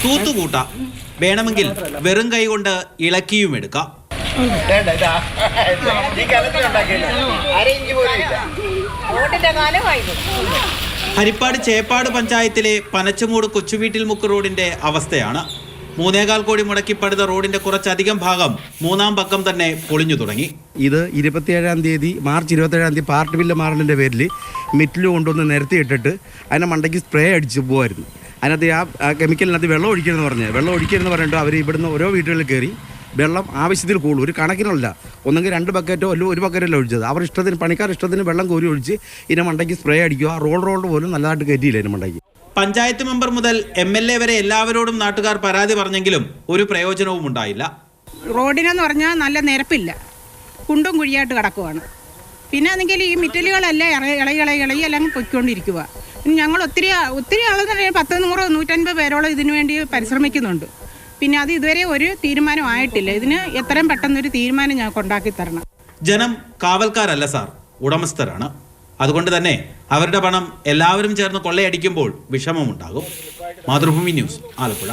തൂത്തുകൂട്ടാം, വേണമെങ്കിൽ വെറും കൈ കൊണ്ട് ഇളക്കിയും എടുക്കാം. ഹരിപ്പാട് ചേപ്പാട് പഞ്ചായത്തിലെ പനച്ചമൂട് കൊച്ചുവീട്ടിൽ മുക്ക് റോഡിന്റെ അവസ്ഥയാണ്. 3.25 കോടി മുടക്കി പണിത റോഡിന്റെ കുറച്ചധികം ഭാഗം മൂന്നാം പക്കം തന്നെ പൊളിഞ്ഞു തുടങ്ങി. ഇത് 27-ാം തീയതി മാർച്ച് 27-ാം തീയതി പാർട്ടി ബില്ല് മാറലിൻ്റെ പേരിൽ മിറ്റിൽ കൊണ്ടുവന്ന് നിരത്തിയിട്ടിട്ട് അതിനെ മണ്ടയ്ക്ക് സ്പ്രേ അടിച്ച് പോകുമായിരുന്നു. അതിനകത്ത് ആ കെമിക്കലിനകത്ത് വെള്ളം ഒഴിക്കണമെന്ന് പറഞ്ഞിട്ട് അവർ ഇവിടുന്ന് ഓരോ വീടുകളിൽ കയറി വെള്ളം ആവശ്യത്തിൽ കൂടുതൽ ഒരു കണക്കിനല്ല, ഒന്നെങ്കിൽ 2 ബക്കറ്റോ അല്ലെങ്കിൽ 1 ബക്കറ്റല്ല ഒഴിച്ചത്. അവർ ഇഷ്ടത്തിന്, പണിക്കാർ ഇഷ്ടത്തിന് വെള്ളം കോരി ഒഴിച്ച് ഇതിനെ മണ്ടയ്ക്ക് സ്പ്രേ അടിക്കുക. ആ റോഡ് പോലും നല്ലതായിട്ട് കയറ്റിയില്ല ഇതിനെ മണ്ടയ്ക്ക്. പഞ്ചായത്ത് മെമ്പർ മുതൽ MLA വരെ എല്ലാവരോടും നാട്ടുകാർ പരാതി പറഞ്ഞെങ്കിലും ഒരു പ്രയോജനവും ഉണ്ടായില്ല. റോഡിനെന്ന് പറഞ്ഞാൽ നല്ല നിരപ്പില്ല, കുണ്ടും കുഴിയായിട്ട് കിടക്കുവാണ്. പിന്നെ ആണെങ്കിൽ ഈ മിറ്റലുകളെല്ലാം ഇളകി എല്ലാം പൊയ്ക്കൊണ്ടിരിക്കുക. ഞങ്ങൾ ഒത്തിരി ആളെന്ന് പറഞ്ഞാൽ 10, 100, 150 പേരോളം ഇതിനു വേണ്ടി പരിശ്രമിക്കുന്നുണ്ട്. പിന്നെ അത് ഇതുവരെ ഒരു തീരുമാനം ആയിട്ടില്ല. ഇതിന് എത്രയും പെട്ടെന്നൊരു തീരുമാനം ഞങ്ങൾക്ക് ഉണ്ടാക്കി തരണം. ജനം കാവൽക്കാരല്ല സാർ, ഉടമസ്ഥരാണ്. അതുകൊണ്ട് തന്നെ അവരുടെ പണം എല്ലാവരും ചേർന്ന് കൊള്ളയടിക്കുമ്പോൾ വിഷമമുണ്ടാകും. മാതൃഭൂമി ന്യൂസ്, ആലപ്പുഴ.